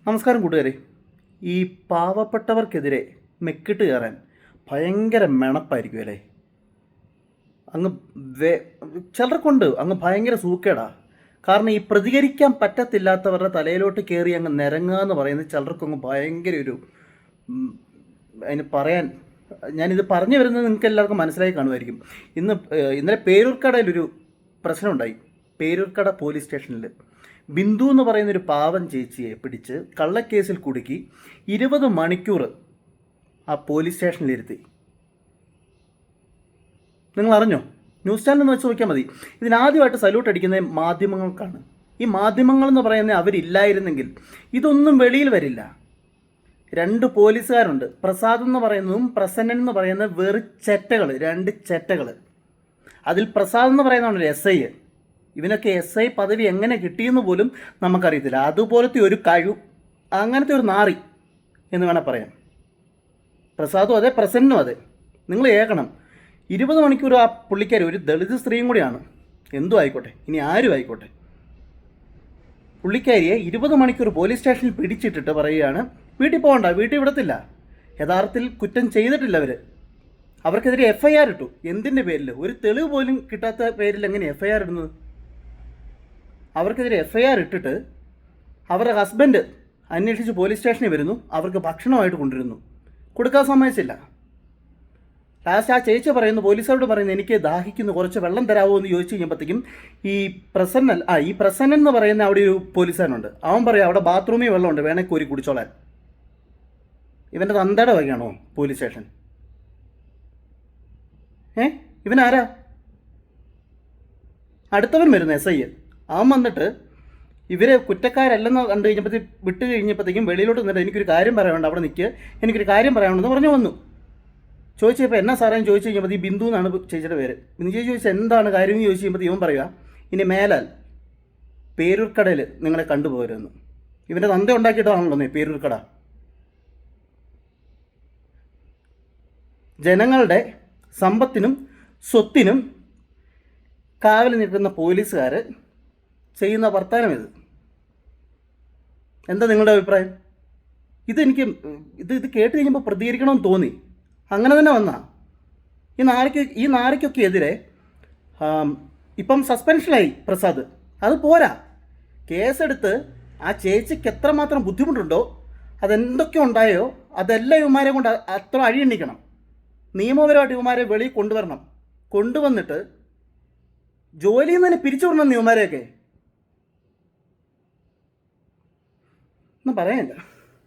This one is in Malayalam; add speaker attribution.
Speaker 1: നമസ്കാരം കൂട്ടുകാരെ. ഈ പാവപ്പെട്ടവർക്കെതിരെ മെക്കിട്ട് കയറാൻ ഭയങ്കര മെണപ്പായിരിക്കും അല്ലേ? അങ്ങ് വേ ചിലർക്കുണ്ട് അങ്ങ് ഭയങ്കര സൂക്കേടാ. കാരണം ഈ പ്രതികരിക്കാൻ പറ്റത്തില്ലാത്തവരുടെ തലയിലോട്ട് കയറി അങ്ങ് നിരങ്ങുക എന്ന് പറയുന്നത് ചിലർക്കങ്ങ് ഭയങ്കര ഒരു ഉം, അതിന് പറയാൻ ഞാനിത് പറഞ്ഞു വരുന്നത് നിങ്ങൾക്ക് എല്ലാവർക്കും മനസ്സിലായി കാണുമായിരിക്കും. ഇന്നലെ പേരൂർക്കടയിലൊരു പ്രശ്നമുണ്ടായി. പേരൂർക്കട പോലീസ് സ്റ്റേഷനിൽ ബിന്ദു എന്ന് പറയുന്നൊരു പാവം ചേച്ചിയെ പിടിച്ച് കള്ളക്കേസിൽ കുടുക്കി 20 മണിക്കൂർ ആ പോലീസ് സ്റ്റേഷനിലിരുത്തി. നിങ്ങൾ അറിഞ്ഞോ? ന്യൂസ് ചാനൽ വെച്ച് നോക്കിയാൽ മതി. ഇതിനാദ്യമായിട്ട് സല്യൂട്ട് അടിക്കുന്നത് മാധ്യമങ്ങൾക്കാണ്. ഈ മാധ്യമങ്ങൾ എന്ന് പറയുന്നത് അവരില്ലായിരുന്നെങ്കിൽ ഇതൊന്നും വെളിയിൽ വരില്ല. 2 പോലീസുകാരുണ്ട്. പ്രസാദ് എന്ന് പറയുന്നതും പ്രസന്നൻ എന്ന് പറയുന്ന വെറു ചെറ്റകൾ, 2 ചെറ്റകൾ. അതിൽ പ്രസാദ് എന്ന് പറയുന്നതാണ് SI. ഇവനൊക്കെ SI പദവി എങ്ങനെ കിട്ടിയെന്ന് പോലും നമുക്കറിയത്തില്ല. അതുപോലത്തെ ഒരു അങ്ങനത്തെ ഒരു നാറി എന്ന് വേണം പറയാം. പ്രസാദും അതെ, പ്രസന്നും അതെ. നിങ്ങൾ കേൾക്കണം, 20 മണിക്കൂർ ആ പുള്ളിക്കാരി ഒരു ദളിത് സ്ത്രീയും കൂടിയാണ്. എന്തും ആയിക്കോട്ടെ, ഇനി ആരും ആയിക്കോട്ടെ, പുള്ളിക്കാരിയെ 20 മണിക്കൂർ പോലീസ് സ്റ്റേഷനിൽ പിടിച്ചിട്ടിട്ട് പറയുകയാണ് വീട്ടിൽ പോകണ്ട, വീട്ടിൽ വിടത്തില്ല. യഥാർത്ഥത്തിൽ കുറ്റം ചെയ്തിട്ടില്ല അവർക്കെതിരെ FIR ഇട്ടു. എന്തിൻ്റെ പേരിൽ? ഒരു തെളിവ് പോലും കിട്ടാത്ത പേരിൽ എങ്ങനെ FIR ഇടുന്നത്? അവർക്കെതിരെ FIR ഇട്ടിട്ട് അവരുടെ ഹസ്ബൻഡ് അന്വേഷിച്ച് പോലീസ് സ്റ്റേഷനിൽ വരുന്നു. അവർക്ക് ഭക്ഷണമായിട്ട് കൊണ്ടുവരുന്നു. കൊടുക്കാൻ സമ്മതിച്ചില്ല. ലാസ്റ്റ് ആ ചേച്ചി പറയുന്നു, പോലീസുകാരോട് പറയുന്നു, എനിക്ക് ദാഹിക്കുന്നു, കുറച്ച് വെള്ളം തരാമോ എന്ന് ചോദിച്ചു കഴിഞ്ഞപ്പോഴത്തേക്കും ഈ പ്രസന്നൻ എന്ന് പറയുന്ന അവിടെ ഒരു പോലീസുകാരനുണ്ട്. അവൻ പറയാം അവിടെ ബാത്റൂമിൽ വെള്ളമുണ്ട്, വേണേൽ കോരി കുടിച്ചോളാൻ. ഇവൻ്റെ തന്തയുടെ വകയാണോ പോലീസ് സ്റ്റേഷൻ? ഇവനാരാ? അടുത്തവൻ വരുന്നു, SI. അവൻ വന്നിട്ട് ഇവരെ കുറ്റക്കാരല്ലെന്ന് കണ്ടു വിട്ട് കഴിഞ്ഞപ്പോഴത്തേക്കും വെളിയിലോട്ട് നിന്നിട്ട് എനിക്കൊരു കാര്യം പറയാനുണ്ട്, അവിടെ നിൽക്കുക, എനിക്കൊരു കാര്യം പറയാനുണ്ടെന്ന് പറഞ്ഞു വന്നു. ചോദിച്ചപ്പോൾ എന്നാ സാറേന്ന് ചോദിച്ചു കഴിഞ്ഞപ്പോൾ ഈ ബിന്ദു എന്നാണ് ചേച്ചിയുടെ പേര്. ബിന്ദു ചേച്ചി ചോദിച്ചാൽ എന്താണ് കാര്യം എന്ന് ചോദിച്ചു കഴിയുമ്പോൾ ഇവൻ പറയുക, ഇനി മേലാൽ പേരൂർക്കടയിൽ നിങ്ങളെ കണ്ടുപോകരുതെന്ന്. ഇവൻ്റെ തന്ത ഉണ്ടാക്കിയിട്ടാണല്ലോ പേരൂർക്കട. ജനങ്ങളുടെ സമ്പത്തിനും സ്വത്തിനും കാവൽ നിൽക്കുന്ന പോലീസുകാർ ചെയ്യുന്ന വർത്തമാനം എന്താ നിങ്ങളുടെ അഭിപ്രായം? ഇത് കേട്ട് കഴിഞ്ഞപ്പോൾ പ്രതികരിക്കണമെന്ന് തോന്നി. അങ്ങനെ തന്നെ വന്നാ ഈ നാരയ്ക്കൊക്കെ എതിരെ ഇപ്പം സസ്പെൻഷനായി പ്രസാദ്. അത് പോരാ, കേസെടുത്ത് ആ ചേച്ചിക്ക് എത്രമാത്രം ബുദ്ധിമുട്ടുണ്ടോ, അതെന്തൊക്കെ ഉണ്ടായോ അതെല്ലാം ഇവന്മാരെ കൊണ്ട് അത്ര അഴിയണിക്കണം. നിയമപരമായിട്ട് ഇവന്മാരെ വെളിയിൽ കൊണ്ടുവരണം. കൊണ്ടുവന്നിട്ട് ജോലിയിൽ നിന്ന് തന്നെ പിരിച്ചു വിടണം ഇവന്മാരെയൊക്കെ. ഒന്നും പറയാനില്ല.